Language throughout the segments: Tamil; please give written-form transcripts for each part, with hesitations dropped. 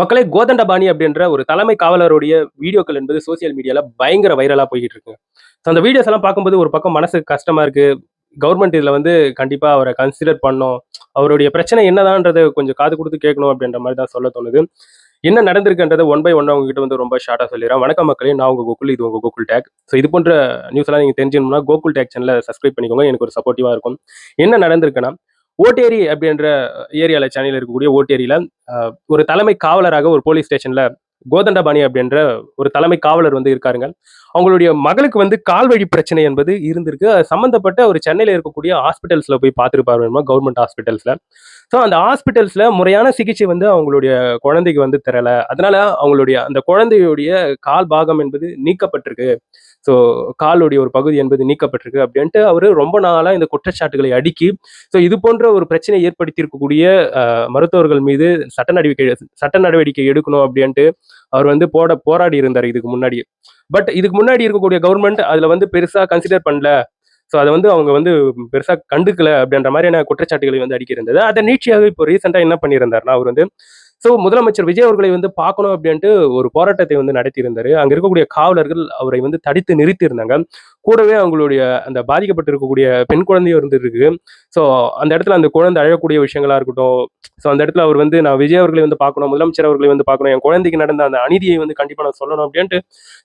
மக்களே கோதண்டபாணி அப்படின்ற ஒரு தலைமை காவலருடைய வீடியோக்கள் என்பது சோசியல் மீடியால பயங்கர வைரலா போய்கிட்டு இருக்கு. அந்த வீடியோஸ் எல்லாம் பார்க்கும்போது ஒரு பக்கம் மனசுக்கு கஷ்டமா இருக்கு. கவர்மெண்ட் இதுல வந்து கண்டிப்பா அவரை கன்சிடர் பண்ணணும். அவருடைய பிரச்சனை என்னதான்றத கொஞ்சம் காது குடுத்து கேட்கணும் அப்படின்ற மாதிரி தான் சொல்ல தோணுது. என்ன நடந்திருக்குன்றத ஒன் பை ஒன்னா உங்ககிட்ட வந்து ரொம்ப ஷார்ட்டா சொல்லிடுறேன். வணக்கம் மக்களே, நான் உங்க கோகுல். இது உங்க கோகுல் டேக். ஸோ இது போன்ற நியூஸ் எல்லாம் நீங்க தெரிஞ்சுக்கணும்னா கோகுல் டேக் சேனலை சப்ஸ்கிரைப் பண்ணிக்கோங்க. எனக்கு ஒரு சப்போர்ட்டிவா இருக்கும். என்ன நடந்திருக்குன்னா, ஓட்டேரி அப்படின்ற ஏரியால சென்னையில இருக்கக்கூடிய ஓட்டேரியில ஒரு தலைமை காவலராக ஒரு போலீஸ் ஸ்டேஷன்ல கோதண்டபாணி அப்படின்ற ஒரு தலைமை காவலர் வந்து இருக்காருங்க. அவங்களுடைய மகளுக்கு வந்து கால்வழி பிரச்சனை என்பது இருந்திருக்கு. அது சம்பந்தப்பட்ட ஒரு சென்னையில இருக்கக்கூடிய ஹாஸ்பிட்டல்ஸ்ல போய் பார்த்துருப்பாரு வேணுமா, கவர்மெண்ட் ஹாஸ்பிட்டல்ஸ்ல. ஸோ அந்த ஹாஸ்பிட்டல்ஸ்ல முறையான சிகிச்சை வந்து அவங்களுடைய குழந்தைக்கு வந்து தரல. அதனால அவங்களுடைய அந்த குழந்தையுடைய கால் பாகம் என்பது நீக்கப்பட்டிருக்கு. ஸோ காலுடைய ஒரு பகுதி என்பது நீக்கப்பட்டிருக்கு அப்படின்ட்டு அவரு ரொம்ப நாளா இந்த குற்றச்சாட்டுகளை அடுக்கி, ஸோ இது போன்ற ஒரு பிரச்சனையை ஏற்படுத்தி இருக்கக்கூடிய மருத்துவர்கள் மீது சட்ட நடவடிக்கை எடுக்கணும் அப்படின்ட்டு அவர் வந்து போராடி இருந்தார் இதுக்கு முன்னாடி. பட் இதுக்கு முன்னாடி இருக்கக்கூடிய கவர்மெண்ட் அதுல வந்து பெருசா கன்சிடர் பண்ணல. ஸோ அதை வந்து அவங்க வந்து பெருசா கண்டுக்கல அப்படின்ற மாதிரியான குற்றச்சாட்டுகளை வந்து அடிக்க இருந்தது. அதை நீட்சியாக இப்போ ரீசெண்டா என்ன பண்ணியிருந்தாருன்னா, அவர் வந்து ஸோ முதலமைச்சர் விஜய் அவர்களை வந்து பார்க்கணும் அப்படின்ட்டு ஒரு போராட்டத்தை வந்து நடத்தியிருந்தாரு. அங்க இருக்கக்கூடிய காவலர்கள் அவரை வந்து தடுத்து நிறுத்தியிருந்தாங்க. கூடவே அவங்களுடைய அந்த பாதிக்கப்பட்டிருக்கக்கூடிய பெண் குழந்தையும் இருந்திருக்கு. ஸோ அந்த இடத்துல அந்த குழந்தை அழக்கூடிய விஷயங்களா இருக்கட்டும். ஸோ அந்த இடத்துல அவர் வந்து நான் விஜய் அவர்களை வந்து பார்க்கணும், முதலமைச்சர் அவர்களை வந்து பார்க்கணும், என் குழந்தைக்கு நடந்த அந்த அநீதியை வந்து கண்டிப்பா நான் சொல்லணும் அப்படின்ட்டு.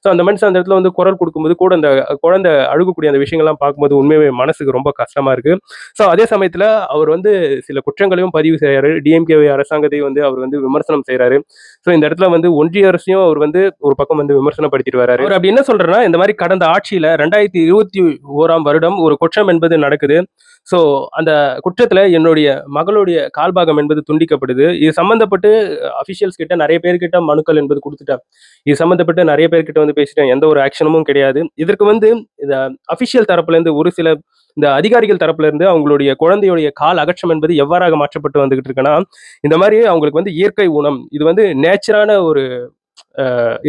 ஸோ அந்த மனுஷன் அந்த இடத்துல வந்து குரல் கொடுக்கும்போது கூட அந்த குழந்தை அழுகக்கூடிய அந்த விஷயங்கள்லாம் பார்க்கும்போது உண்மையாவே மனசுக்கு ரொம்ப கஷ்டமா இருக்கு. ஸோ அதே சமயத்துல அவர் வந்து சில குற்றங்களையும் பதிவு செய்யறாரு. டிஎம்கே அரசாங்கத்தையும் வந்து அவர் வந்து விமர்சனம் செய்யறாரு. ஸோ இந்த இடத்துல வந்து ஒன்றிய அரசையும் அவர் வந்து ஒரு பக்கம் வந்து விமர்சனப்படுத்திட்டு வராரு. அவர் அப்படி என்ன சொல்றேன்னா, இந்த மாதிரி கடந்த ஆட்சியில 2021ஆம் வருடம் ஒரு குற்றம் என்பது நடக்குது. ஸோ அந்த குற்றத்துல என்னுடைய மகளுடைய கால்பாகம் என்பது துண்டிக்கப்படுது. இது சம்பந்தப்பட்டு அபிஷியல்ஸ் கிட்ட நிறைய பேர்கிட்ட மனுக்கள் என்பது கொடுத்துட்டேன். இது சம்பந்தப்பட்டு நிறைய பேர்கிட்ட வந்து பேசிட்டேன். எந்த ஒரு ஆக்ஷனும் கிடையாது. இதற்கு வந்து இந்த அபிஷியல் தரப்புல இருந்து ஒரு சில இந்த அதிகாரிகள் தரப்புல இருந்து அவங்களுடைய குழந்தையுடைய கால் அகற்றம் என்பது எவ்வாறாக மாற்றப்பட்டு வந்துகிட்டு இருக்குன்னா, இந்த மாதிரி அவங்களுக்கு வந்து இயற்கை ஊனம், இது வந்து நேச்சரான ஒரு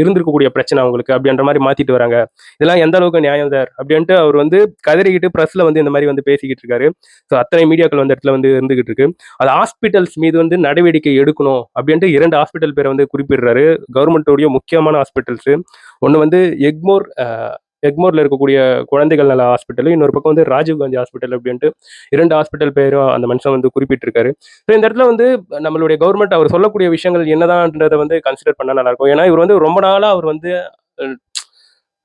இருந்திருக்கக்கூடிய பிரச்சனை அவங்களுக்கு அப்படின்ற மாதிரி மாத்திட்டு வராங்க. இதெல்லாம் எந்த அளவுக்கு நியாயம் சார் அப்படின்ட்டு அவர் வந்து கதறிக்கிட்டு பிரஸ்ல வந்து இந்த மாதிரி வந்து பேசிக்கிட்டு இருக்காரு. ஸோ அத்தனை மீடியாக்கள் வந்து இடத்துல வந்து இருந்துகிட்டு இருக்கு. அது ஹாஸ்பிட்டல்ஸ் மீது வந்து நடவடிக்கை எடுக்கணும் அப்படின்ட்டு 2 ஹாஸ்பிட்டல் பேரை வந்து குறிப்பிடுறாரு. கவர்மெண்டோடைய முக்கியமான ஹாஸ்பிட்டல்ஸ். ஒன்று வந்து எக்மோர்ல இருக்கக்கூடிய குழந்தைகள் நல ஹாஸ்பிட்டல், இன்னொரு பக்கம் வந்து ராஜீவ்காந்தி ஹாஸ்பிட்டல் அப்படின்ட்டு 2 ஹாஸ்பிட்டல் பேரும் அந்த மனுஷன் வந்து குறிப்பிட்டிருக்காரு. ஸோ இந்த இடத்துல வந்து நம்மளுடைய கவர்மெண்ட் அவர் சொல்லக்கூடிய விஷயங்கள் என்னதான்றதை வந்து கன்சிடர் பண்ணா நல்லா இருக்கும். ஏன்னா இவர் வந்து ரொம்ப நாளா அவர் வந்து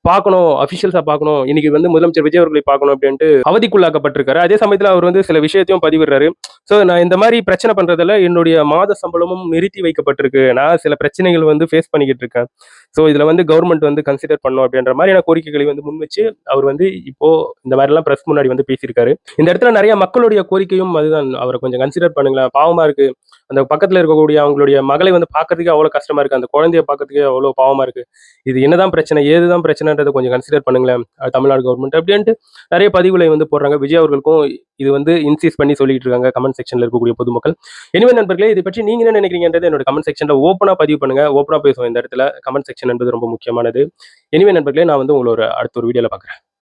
பார்க்கணும், அபிஷியல்ஸா பார்க்கணும், இன்னைக்கு வந்து முதலமைச்சர் விஜய் அவர்களை பார்க்கணும் அப்படின்ட்டு அவதிக்குள்ளாக்கப்பட்டிருக்காரு. அதே சமயத்துல அவர் வந்து சில விஷயத்தையும் பதிவிடுறாரு. ஸோ நான் இந்த மாதிரி பிரச்சனை பண்றதுல என்னுடைய மாத சம்பளமும் நிறுத்தி வைக்கப்பட்டிருக்கு. நான் சில பிரச்சனைகள் வந்து ஃபேஸ் பண்ணிக்கிட்டு இருக்கேன். ஸோ இதுல வந்து கவர்மெண்ட் வந்து கன்சிடர் பண்ணும் அப்படின்ற மாதிரியான கோரிக்கைகளை வந்து முன் வச்சு அவர் வந்து இப்போ இந்த மாதிரிலாம் பிரஸ் முன்னாடி வந்து பேசியிருக்காரு. இந்த இடத்துல நிறைய மக்களுடைய கோரிக்கையும் அதுதான், அவரை கொஞ்சம் கன்சிடர் பண்ணுங்களேன், பாவமா இருக்கு. அந்த பக்கத்துல இருக்கக்கூடிய அவங்களுடைய மகளை வந்து பார்க்கறதுக்கே அவ்வளவு கஷ்டமா இருக்கு. அந்த குழந்தைய பார்க்கறதுக்கே அவ்வளவு பாவமா இருக்கு. இது என்னதான் பிரச்சனை, ஏதுதான் பிரச்சனைன்றதை கொஞ்சம் கன்சிடர் பண்ணுங்களேன் தமிழ்நாடு கவர்மெண்ட் அப்படின்ட்டு நிறைய பதிவுகளை வந்து போடுறாங்க. விஜய் அவர்களுக்கும் இது வந்து இன்சிஸ் பண்ணி சொல்லிட்டு இருக்காங்க கமெண்ட் செக்ஷன்ல இருக்கக்கூடிய பொதுமக்கள். எனவே நண்பர்களே, இதை பற்றி நீங்க என்ன நினைக்கிறீங்கன்றதை என்னோட கமெண்ட் செக்ஷன்ல ஓப்பனா பதிவு பண்ணுங்க. ஓப்பனா பேசுவோம் இந்த இடத்துல. கமெண்ட் செக்ஷன் என்பது ரொம்ப முக்கியமானது. எனவே நண்பர்களே, நான் வந்து உங்களோட அடுத்த ஒரு வீடியோல பார்க்குறேன்.